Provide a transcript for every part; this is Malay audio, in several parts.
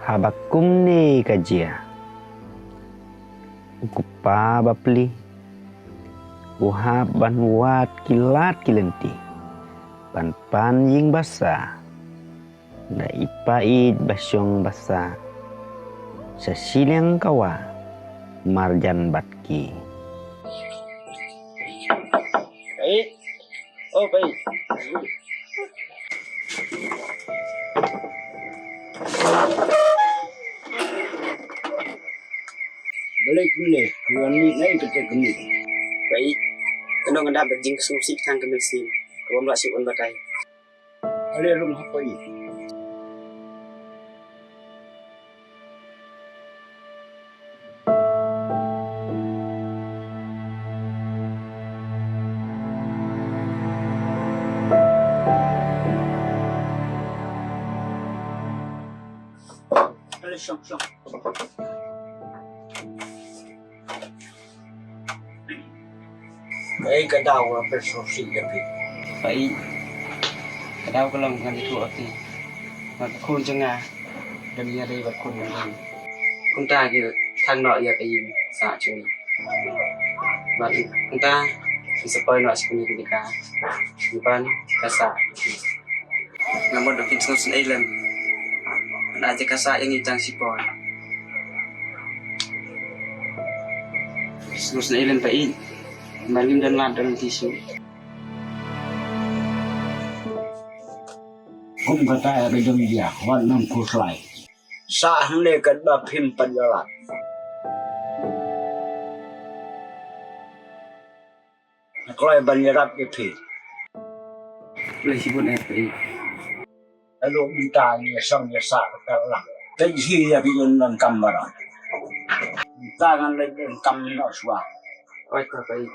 Habakum ni kajia. Ukupa bapli. Uhab ban wat kilat kilenti. Ban pan ying basa. Da ipaid basyong basa. Sasilang kawa. Marjan batki. Baik. Oh, baik. Balik ni, ni naik kita kini. Baik, kena ngada berjing sumsik tang kemesin. Kau melak on batai. Ada rumah apa ini? Ada syong. Baik kadau apa sosik tapi. Baik. Kadau kalau ngan itu ati. Mat kun jengah. Dan ia dari bat kun ngan. Kun ta gitu thang nọ ya kai sa chung. Bat kun ta bisa poin nọ sekuni ketika. Depan kasa. Namun dokin sun island. Ada aja kasa yang itang sipon. Sun island baik. Malim dan ladang tisu. Kum kata ada jom dia, wan nam kuslai. Sah ni kat bapim penjalan. Kalau banyarat itu, Boleh sibuk naik baik. lalu minta ni sang ni sah kalah. Jadi ya biun dan kamera. Minta kan lagi kamera suah. Oh, itu baik.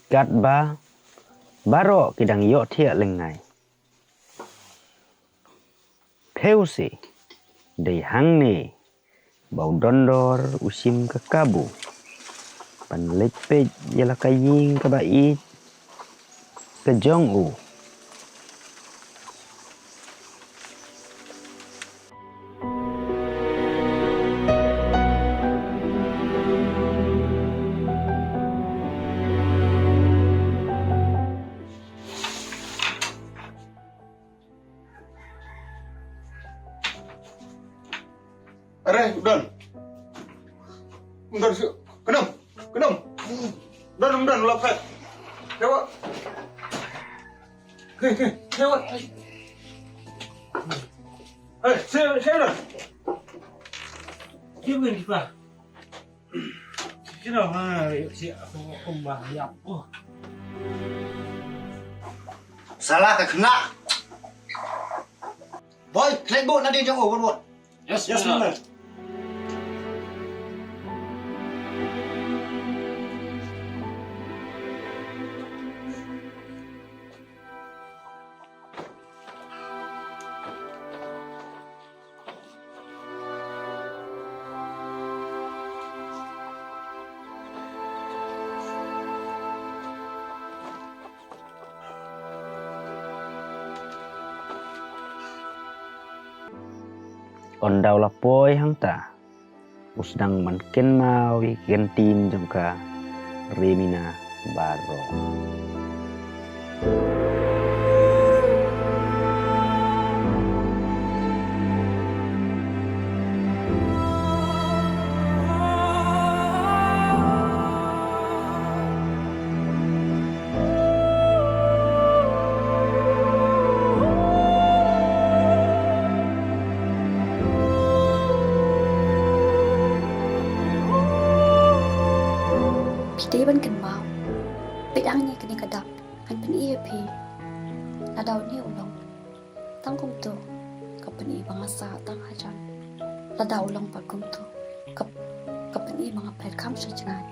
Gat ba. Baro kidang yok tiak lengai. Peusi. Dei hang ni. Bau dondor usim ke kabu. Pan lepej yala kaying ke bait. Ke jong u. Udan. Kenam. Udan lapet. Lewat. Lewat. Saya dah. Dia bukan kita. Kita dah siap pembahagian. Salah tak kena. Boy, lekbot nanti jangan buat. Yes, benar. Ondau lapoi hang ta. Usdang manken mawi gentin jongka remina baro. Tadi ban kan mau. Pedangnya kini kedap. An pen iya pe. Ladau ni ulong. Tang kum tu. Kapan i bangasa tang hajan. Ladau ulong pa kum tu. Kapan i mga pet kam sa jangan.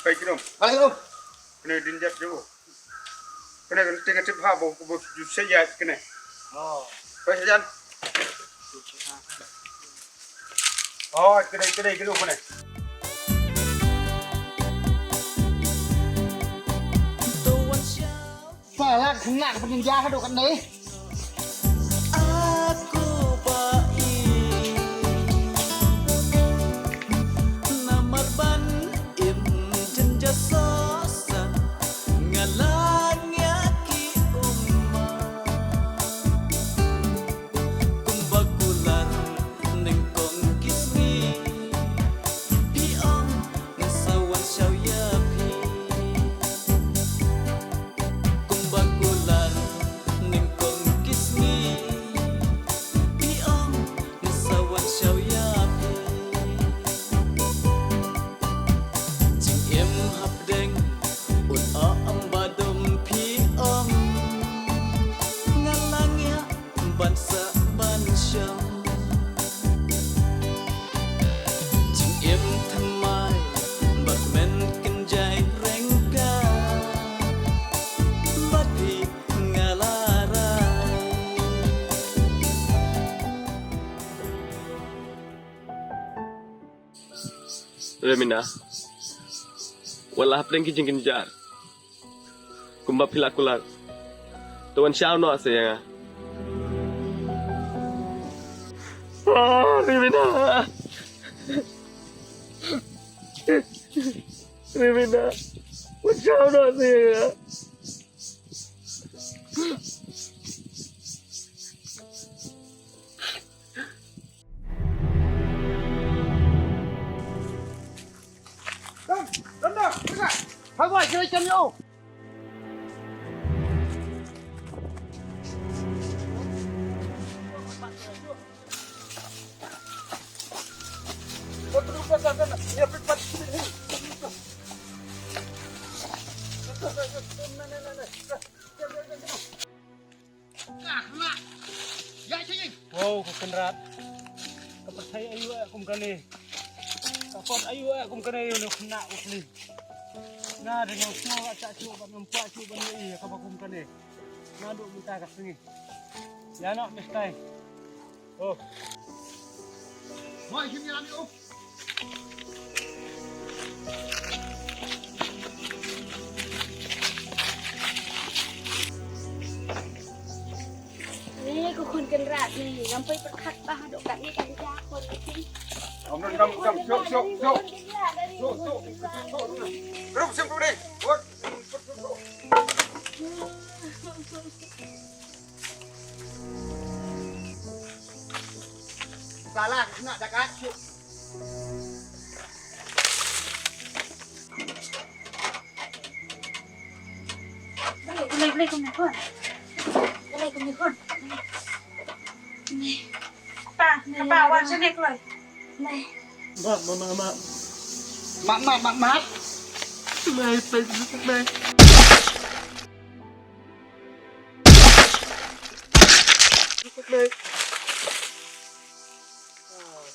Baik dong. Balik dong. Kena dinjat dulu. Kena tengah cepat bawa saya kena. Oh. Baik saja. Oh, kena kena. Salah kena penjara dok kan deh. Remina, walah plen kijing kinjar. Kumba pilakular. Tuan siapa nak saya? Remina. Remina, tuan siapa nak saya? Thôi rồi, chơi chân vô. Wow, kekenrat. Kepercayaan ayu aku kene. Kapot ayu aku kene yo kena ukli. Nah, dengan semua acak cuba mempuat cuba ni kapal kum kene. Naduk minta kat sini. Ya nak mestai. Oh. Rồi, xin làm vô. Ni ko kun kan rat ni, sampai perkat bah dok kat ni kan ja kon ni. Om dong, syuk. Duduk simpul deh. Buat. Salah kena dekat. Boleh kum ni kon. Boleh kum ni kon. Apa wan sini keluar. Boleh. Mak. Mai, mai.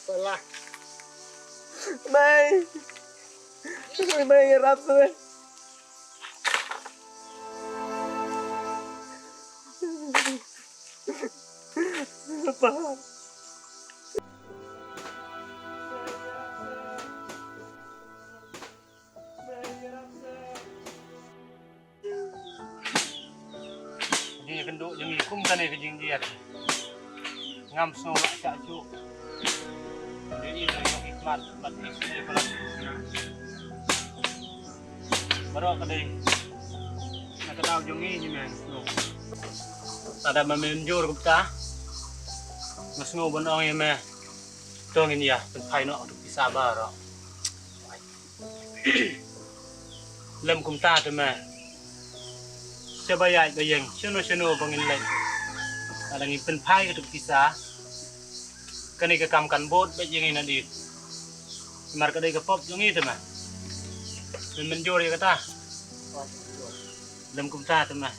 Salah. Mai. Mai ngerap semua. apa. Jadi kenduk yang ikum kan ya kejing dia. Ngam snolak cak cuk. Jadi itu yang hikmat bat ini kalau baru kadai nak tahu jongi ni men. Ada memenjur kita. Mas ngo bonong ya meh. Tong ini yaเป็นไผเนาะทุกที่ซาบาเนาะ Lem kum ta tu meh. Sebayai bayang cheno bangin lain. Ada ngin pen pai ke tuk tisa. Kani ke kam kan bot be jeng ina di. Mar ka dai ke pop jongi tu mah. Men jor ya kata. Lem kum ta tu mah.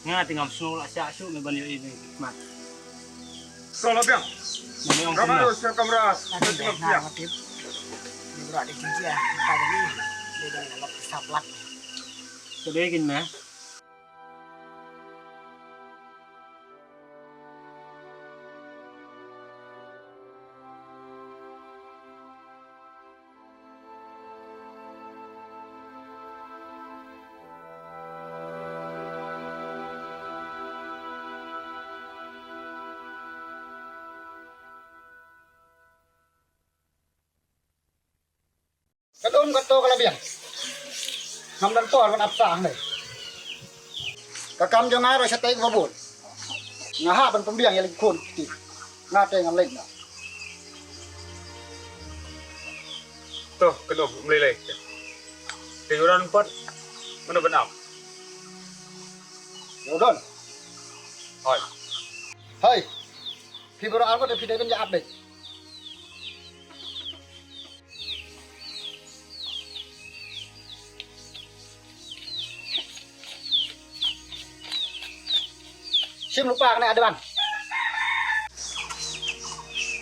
Nga tingam sul asya su me ban yo ini mat. Kalau biang, Mami ong kamera kumna. siap kamera. Ada yang nak tip. Ni berat di kunci ah. Tadi ni dia dah nak saplat. Kedai kin meh. Kadon kato kalabian. Hamdan to kan apsa ni. Kakam jangan ro satay mabut. Ngaha ban pembiang yang kun ti. Ngate ngam lek na. Tuh, kenapa meleleh? Tiduran 4, mana benar? Yodon. Hai. Hai. Pi bro aku de pi de ben ya update. Sim lupa kena ada ban.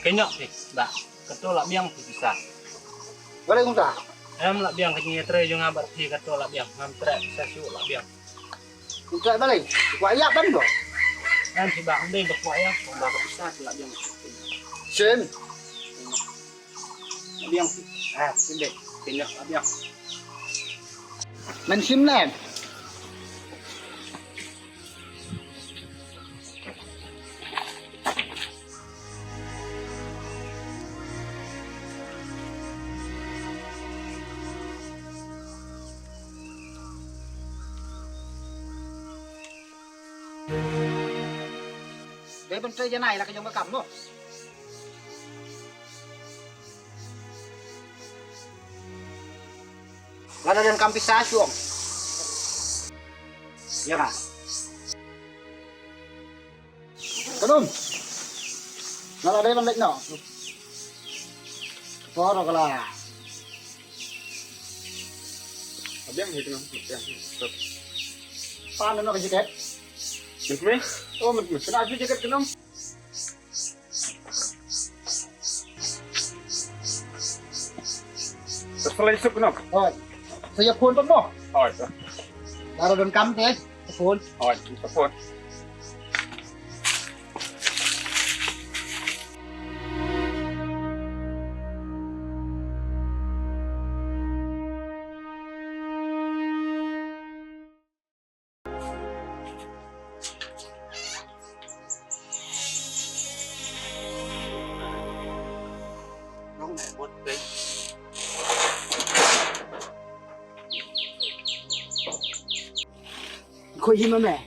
Kenyok sih, dah. Ketua lak biang tu bisa. Boleh kunta. Em lak biang kenyek tre jo ngabat ti ketua lak biang. Ngam tre sa siu lak biang. Kunta balik. Kuat ya ban bro. Em si bang dei bak ya, bak bisa lak biang. Sim. Lak biang. Sindek. Kenyok lak biang. Men sim nen. Để bên trên này là cái giống cái cẩm luôn. Là đang cầm pizza xuống. Ya kan? Kadum. Nala đây bên lệnh nọ. Phó rồi là. Biang gitu kan? Biang. Pan nó cái gì kết? Mungkin? Oh, mungkin. Kenapa sih jaket kenapa? Setelah itu kenapa? Rồi. Saya phun tốt không? Oh, Là rồi đừng cắm thế. Phun. telepon. Kau hitam meh.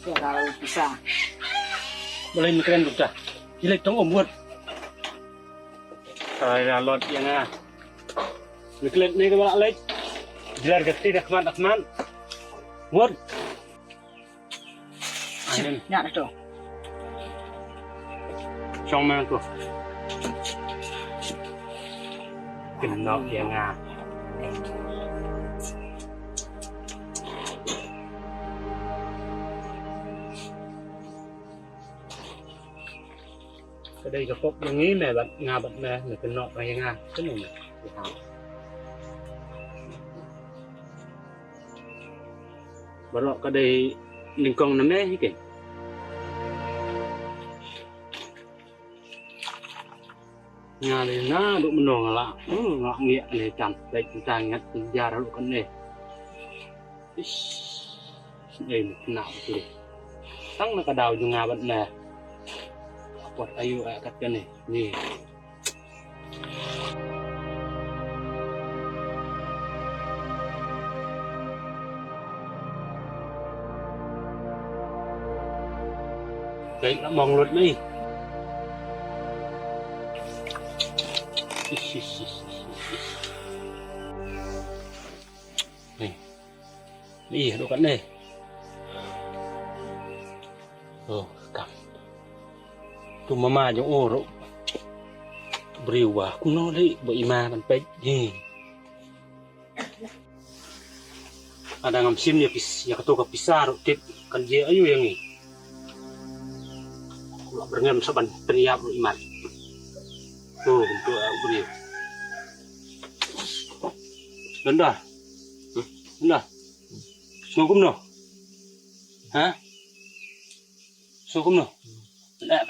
Ya kalau bisa. Boleh mikren dah. Ilek tong omut. Saya lot yang ah. Miklet ni ke balak lek. Jelar gati dah keman. Mut. Sim. Ya tu. Trong mang tu. Kenal yang ah. Cái đây cái phốc yang ni mẹ bạn ngà bạn mẹ người cái nọ yang ah. Cái này mẹ. Baru cái đây lingkong namanya ni ke. nhà này nó độ mình nòng là ngọ nghĩa này chạm đây chúng ta ngắt ra đó con này đây một nào thì tăng là cả đào dùng ngà bận nè quạt ayu cắt cái này nè đấy nó mong luật đi này đi đồ cắn này cầm tụi mama giống ô rồi bריu à cũng nó đấy bị maมันเป็ดนี่ada ngam sim ya ya ketua pisar tip kan dia ayu yang ni kalau berngam saban peniap iman tuh untuk beriu Benda Sungkum no hả Sungkum no Benda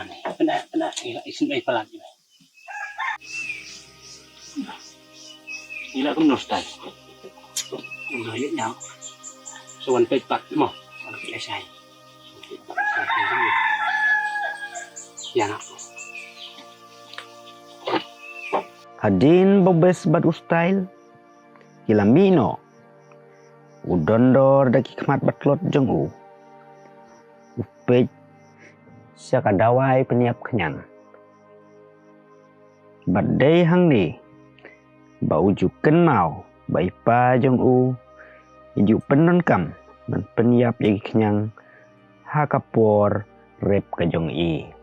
nih Benda gila isin ay pelan ini gila kum no style udah yuk nyang sowan pepat mo kalau kita say ya nak Hadin bobes bad ustail Gilamino Udondor daki kemat batlot jeng Upej Syakadawai peniap kenyan Badai hang ni Bau juken mau Baipa jeng Iju penon kam Dan peniap jagi kenyang Hakapor rep ke jong i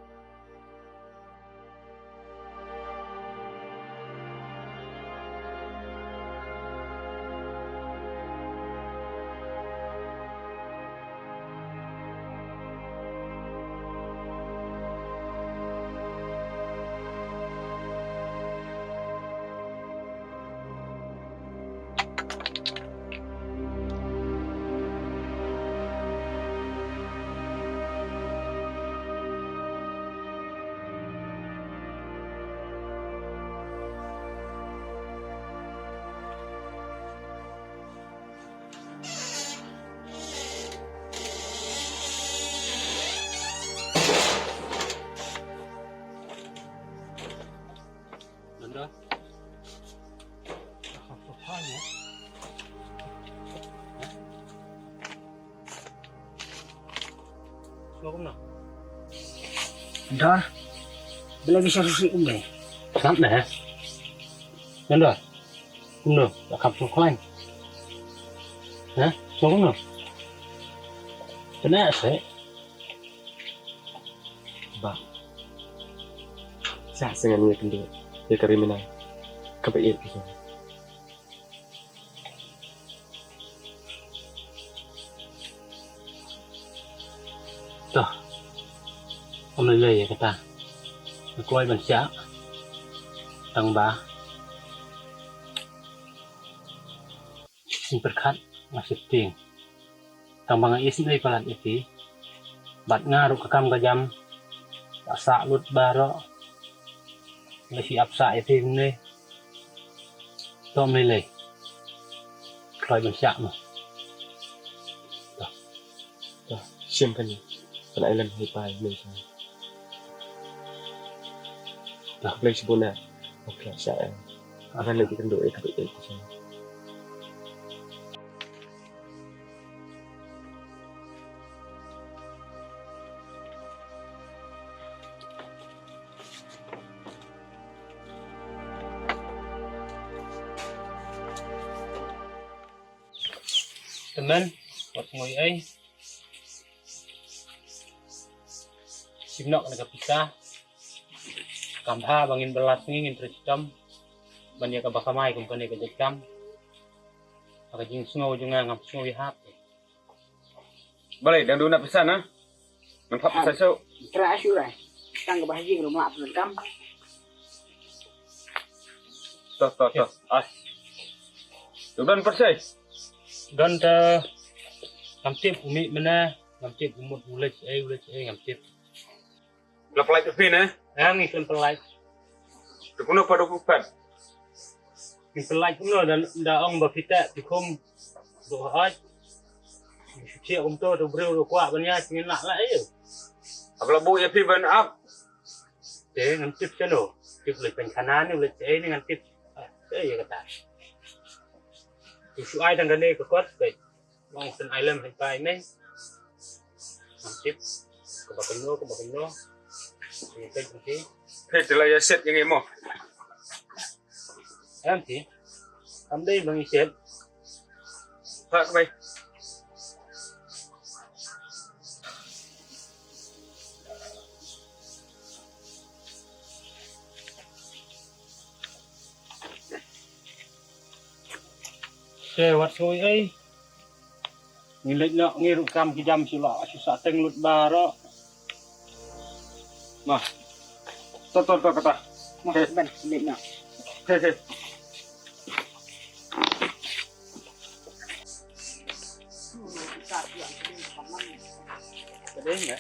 Benda apa-apanya Sungkum no Dah. Bila bisa susi umbe. Sắp nè Nhân rồi Cũng được Đã khắp xuống khoanh Hả Xuống cũng được Cái này sẽ Ba Sa sengan ni kendo Ya karimina Kabait itu Tuh Ông lấy lầy cái ta Nó quay bằng chá Tầng ba Xin bật khát Mà xếp tiền Tầng bằng is này palan iti Bat nga ru kakam kajam Tak sa lut baro Lagi apsa iti ni Tom lấy lầy Quay bằng chá mà Siam kan ni Pada ilan hipai Malaysia Tak boleh sebuna Okey saya Akan lebih kendo kabait itu saya Teman Buat ngồi ấy Simnok nak pisah Kamha bangin belas ngin tercam Banya ka bakamai kum kane ka jekam Aka jing sngo junga ngam sngo hap Balik dan dulu nak pesan ah. Nampak pesan so. Terakhir lah. Tang ke bahagi ke rumah pun kam. Toh. As. Dudan persai. Don ta ngam tip umi mana ngam tip umut ulej ngam tip Lepas tu pin eh. ngi kan pelai Kuno pada kupat. Di pelai kuno dan ong bapita dikum doa. Cia tu beriu kuat banyak ngin nak lah ayo. Kalau bu ya pi ban up. Thế ngắn tiếp cho nổ tiếp lịch thành khả năng lịch thế nên ngắn tiếp thế gì cả thì số ai đang gần đây có quát vậy mong xin ai làm thành bài mấy ngắn tiếp có bảo cái nô thì tên cũng thế Thế thì là set yang em mo. em thì em đây bằng ý Phạt mày. Sewat soi ai ngilit nak ngiruk kam kijam sila susah teng lut baro mah tot kata Mah ben ngilit nak. He. cái đấy nhỉ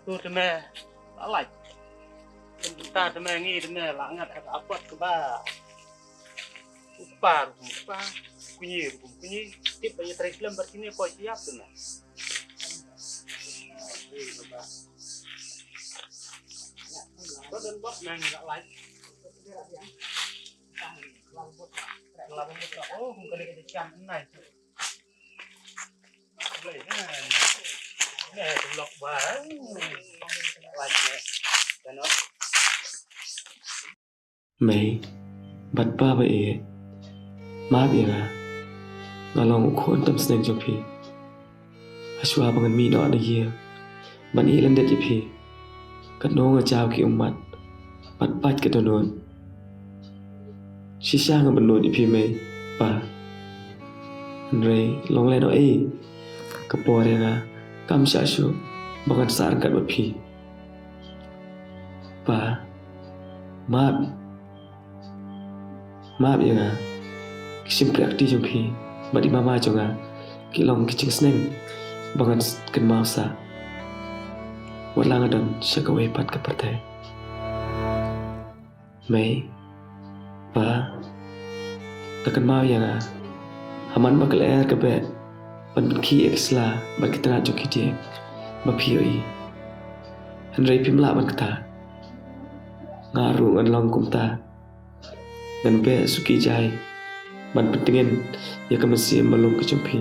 tu tu me alai ta tu me ngi tu me langat apa ke ba upar kunyi tip aja Islam berkini kau siap tu na kau dan bos nang tak lain lalu kita oh mungkin kita jam này vậy nè lọc bả lại nè cho nó Mày bắt ba vậy má bị à ngalong khôn tâm seneng cho phi aswa bangan mi no dia ban i landet je phi kat no nga chao ki umat pat pat ke donon shisha nga benon phi me pa andre long le no kapore na kam sha shu bangan sar kat ba phi pa maaf ya nga kisim prakti jom phi badi mama jonga kilong kicing sneng bangan ken mausa walang adon syakawe pat ke partai mai pa takan mau ya nga haman bakal air ke be pan ki eksla ba kita jok kiti ba phioi hanrei pimla ban kata ngaru ngan long kumta ngan be suki jai ban pentingin ya ka masih malung ke jompi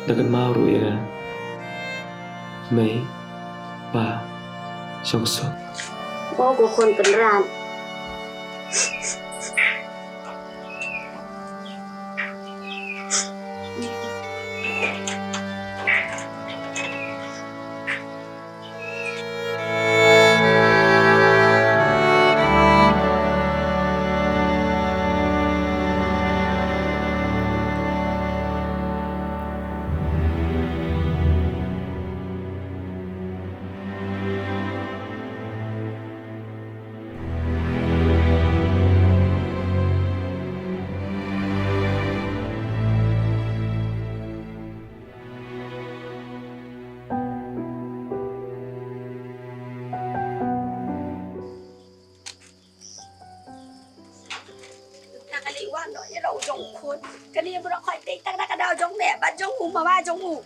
dakan maru ya mai pa song so Bố của con cần ràn nó đâu giống khuôn cái này nó khỏi tích tăng cái đầu giống mẹ bắt giống ngủ mà ba giống ngủ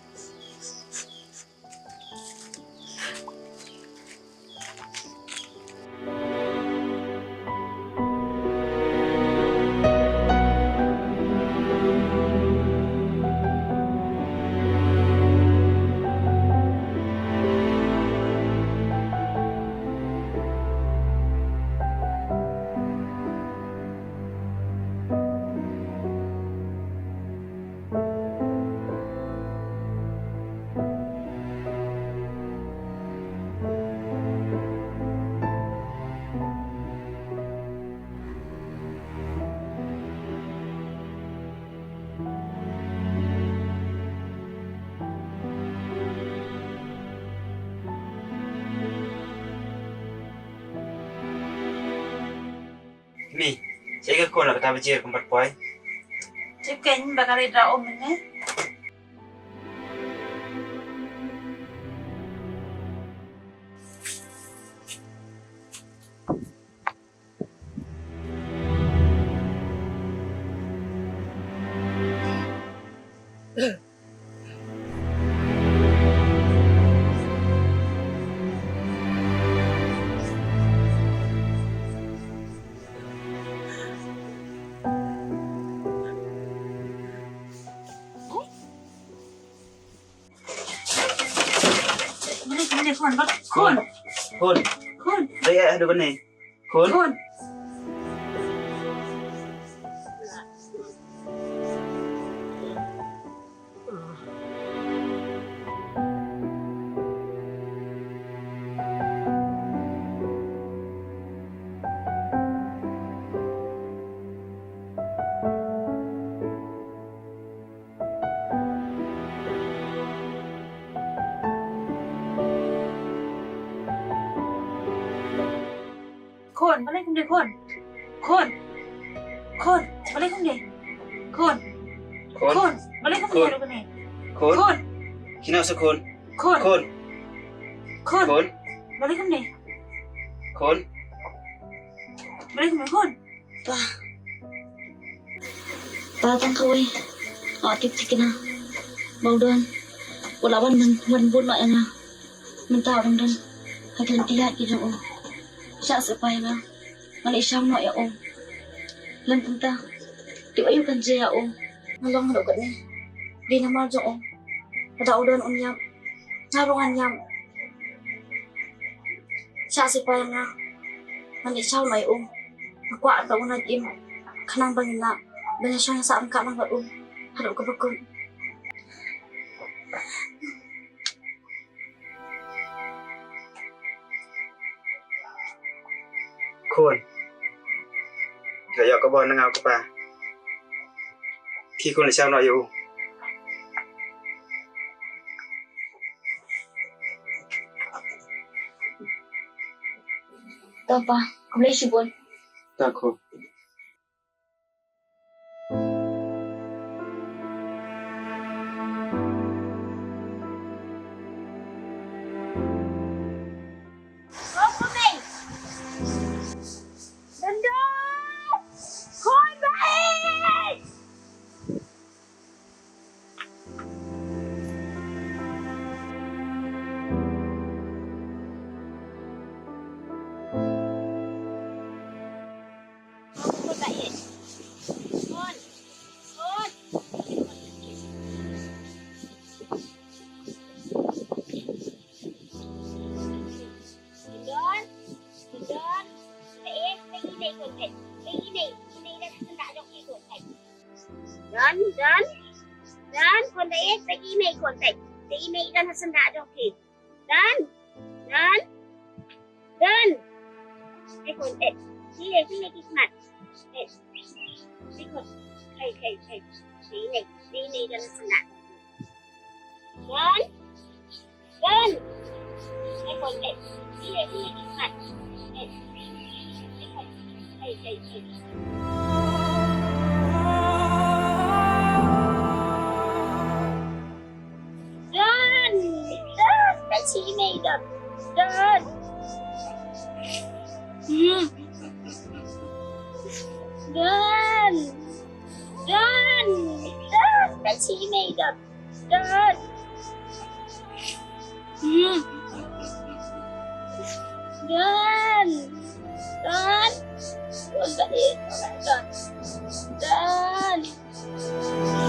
Mi, saya ke kon lah kata bajir ke 4 poin. Chicken bakal ada om ni. คนบัดคน คน คน เอ้ยดูกันนี่คน คน คนมาเล่นคุณเด็กคนมาเล่นคุณเด็กคนมาเล่นคุณเด็กดูกันนี่ คน คน ขี้นอกสักคน คน คน คน คน มาเล่นคุณเด็ก คน มาเล่นคุณเด็กคน Pa tang kaway. Atip sige na. Bawdan. Wala ban man bun ma nga. Min tao dang dan. Hadan tihat ki jong. Sa sa pa nga. Mali siyam no ya o. Lan punta. Ti ayu kan je ya o. Nalong halo kat ni. Di na mal jong o. Ada udan unyam. Narungan nyam. Sa sa pa nga. Mali siyam no ya o. Akwa ta unad im. Kanang bangin na. Banyak siya sa angka ng baong. Harap ko ba ko? คนเดี๋ยวยอกกระบอกนางเอากระปาขี้คนเช่าหน่อยอยู่ Tahu pa, kau boleh sibuk. ตาคน Danคนใดไปอีเมย์คนใดไปอีเมย์dan hasan dak jong ki danไอ้คนเอ็ดนี่เลยที่ในกิจมัดเอ็ดไอ้คนใครดีในdan hasan dak danไอ้คนเอ็ดนี่เลยที่ในกิจมัดเอ็ดไอ้คนใครชี้ไม่ดับเดินแต่ชี้ไม่ดับเดินคนจะเห็นอะไรกันเดิน